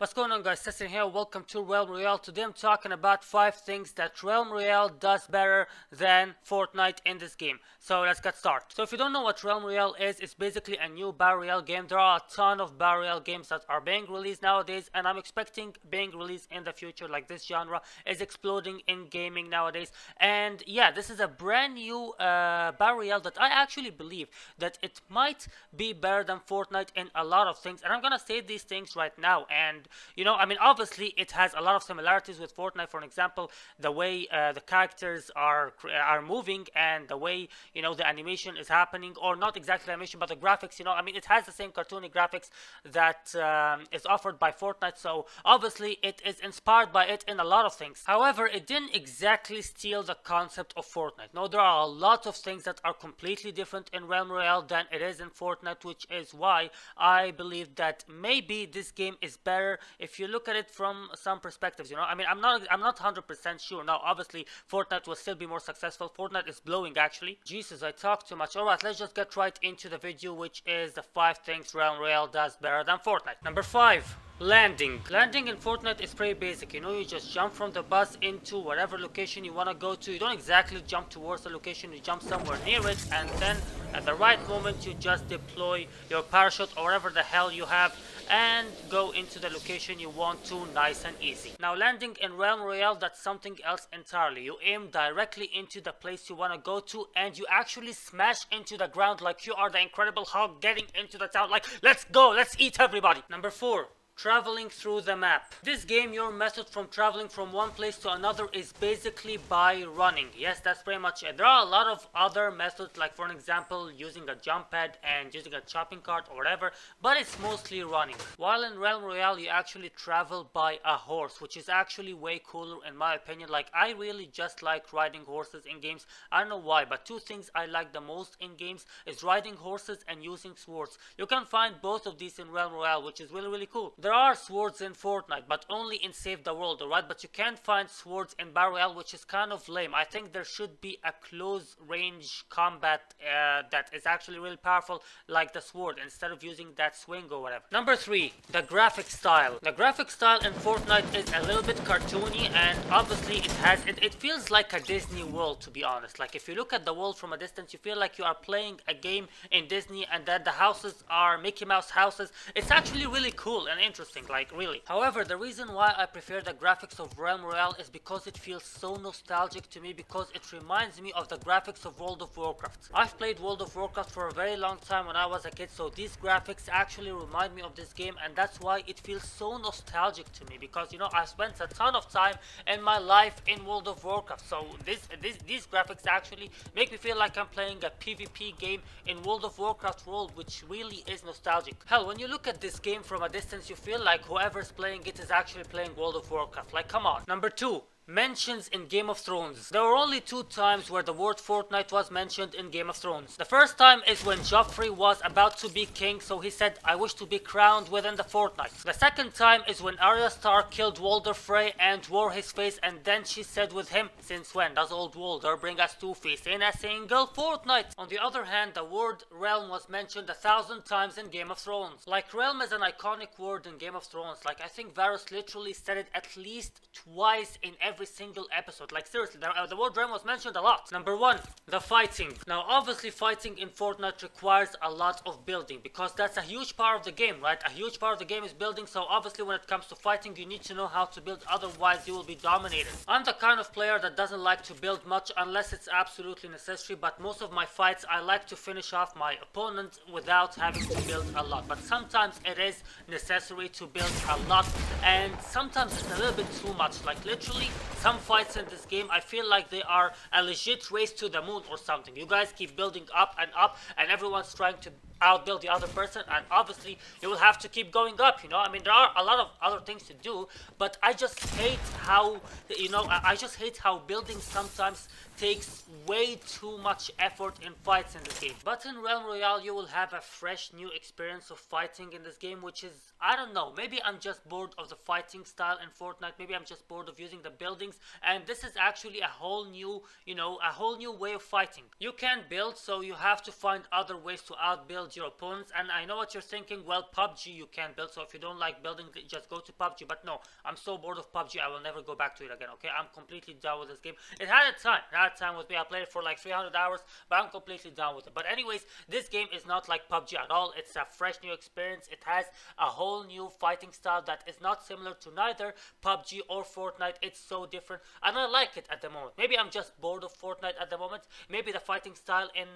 What's going on, guys? Testing here. Welcome to Realm Royale. Today I'm talking about 5 things that Realm Royale does better than Fortnite in this game. So let's get started. So if you don't know what Realm Royale is, it's basically a new Battle Royale game. There are a ton of Battle Royale games that are being released nowadays, and I'm expecting being released in the future. Like, this genre is exploding in gaming nowadays. And yeah, this is a brand new Battle Royale that I actually believe that it might be better than Fortnite in a lot of things. And I'm gonna say these things right now. And you know, I mean, obviously it has a lot of similarities with Fortnite. For example, the way the characters are moving, and the way, you know, the animation is happening, or not exactly animation, but the graphics. You know, I mean, it has the same cartoony graphics that is offered by Fortnite. So obviously it is inspired by it in a lot of things. However, it didn't exactly steal the concept of Fortnite. No, there are a lot of things that are completely different in Realm Royale than it is in Fortnite, which is why I believe that maybe this game is better if you look at it from some perspectives. You know, I mean, I'm not 100% sure. Now obviously Fortnite will still be more successful. Fortnite is blowing, actually. Jesus, I talk too much. Alright, let's just get right into the video, which is the 5 things Realm Royale does better than Fortnite. Number 5, landing. Landing in Fortnite is pretty basic. You know, you just jump from the bus into whatever location you want to go to. You don't exactly jump towards the location, you jump somewhere near it, and then at the right moment you just deploy your parachute or whatever the hell you have and go into the location you want to, nice and easy. Now, landing in Realm Royale, that's something else entirely. You aim directly into the place you want to go to, and you actually smash into the ground like you are the Incredible Hulk getting into the town, like, let's go, let's eat everybody. Number 4, traveling through the map. This game, your method from traveling from one place to another is basically by running. Yes, that's pretty much it. There are a lot of other methods, like for example using a jump pad and using a shopping cart or whatever, but it's mostly running. While in Realm Royale you actually travel by a horse, which is actually way cooler in my opinion. Like, I really just like riding horses in games. I don't know why, but 2 things I like the most in games is riding horses and using swords. You can find both of these in Realm Royale, which is really cool. There are swords in Fortnite, but only in Save the World, alright? But you can't find swords in Battle Royale, which is kind of lame. I think there should be a close range combat that is actually really powerful, like the sword, instead of using that swing or whatever. Number 3, the graphic style. The graphic style in Fortnite is a little bit cartoony, and obviously it feels like a Disney world, to be honest. Like, if you look at the world from a distance, you feel like you are playing a game in Disney, and that the houses are Mickey Mouse houses. It's actually really cool and interesting, like, really. However, the reason why I prefer the graphics of Realm Royale is because it feels so nostalgic to me, because it reminds me of the graphics of World of Warcraft. I've played World of Warcraft for a very long time when I was a kid, so these graphics actually remind me of this game, and that's why it feels so nostalgic to me, because, you know, I spent a ton of time in my life in World of Warcraft. So these graphics actually make me feel like I'm playing a PvP game in World of Warcraft world, which really is nostalgic. Hell, when you look at this game from a distance, you feel like whoever's playing it is actually playing World of Warcraft. Like, come on. Number 2, mentions in Game of Thrones. There were only 2 times where the word Fortnite was mentioned in Game of Thrones. The first time is when Joffrey was about to be king, so he said, "I wish to be crowned within the fortnight." The second time is when Arya Stark killed Walder Frey and wore his face, and then she said with him, "Since when does old Walder bring us 2 feasts in a single fortnight?" On the other hand, the word realm was mentioned 1,000 times in Game of Thrones. Like, realm is an iconic word in Game of Thrones. Like, I think Varys literally said it at least twice in every single episode. Like, seriously, the word realm was mentioned a lot. Number 1, the fighting. Now obviously fighting in Fortnite requires a lot of building, because that's a huge part of the game, right? A huge part of the game is building, so obviously when it comes to fighting you need to know how to build, otherwise you will be dominated. I'm the kind of player that doesn't like to build much unless it's absolutely necessary, but most of my fights I like to finish off my opponent without having to build a lot. But sometimes it is necessary to build a lot, and sometimes it's a little bit too much. Like, literally, some fights in this game I feel like they are a legit race to the moon or something. You guys keep building up, and everyone's trying to outbuild the other person, and obviously you will have to keep going up, you know. I mean, there are a lot of other things to do, but I just hate how, you know, I just hate how building sometimes takes way too much effort in fights in this game. But in Realm Royale you will have a fresh new experience of fighting in this game, which is, I don't know, maybe I'm just bored of the fighting style in Fortnite, maybe I'm just bored of using the buildings, and this is actually a whole new, you know, a whole new way of fighting. You can build, so you have to find other ways to outbuild build your opponents. And I know what you're thinking, well, PUBG you can build, so if you don't like building, just go to PUBG. But no, I'm so bored of PUBG, I will never go back to it again, okay? I'm completely done with this game. It had a time with me. I played it for like 300 hours, but I'm completely done with it. But anyways, this game is not like PUBG at all. It's a fresh new experience. It has a whole new fighting style that is not similar to neither PUBG or Fortnite. It's so different, and I like it at the moment. Maybe I'm just bored of Fortnite at the moment. Maybe the fighting style in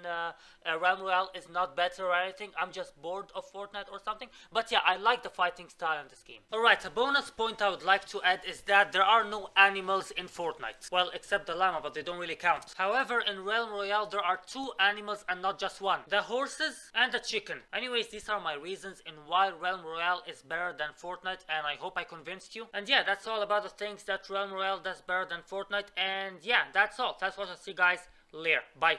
Realm Royale is not better or anything. I'm just bored of Fortnite or something. But yeah, I like the fighting style in this game. Alright, a bonus point I would like to add is that there are no animals in Fortnite. Well, except the llama, but they don't really count. However, in Realm Royale there are 2 animals and not just one. The horses and the chicken. Anyways, these are my reasons in why Realm Royale is better than Fortnite, and I hope I convinced you. And yeah, that's all about the things that Realm Royale does better than Fortnite. And yeah, that's all. That's what I'll see you guys later. Bye.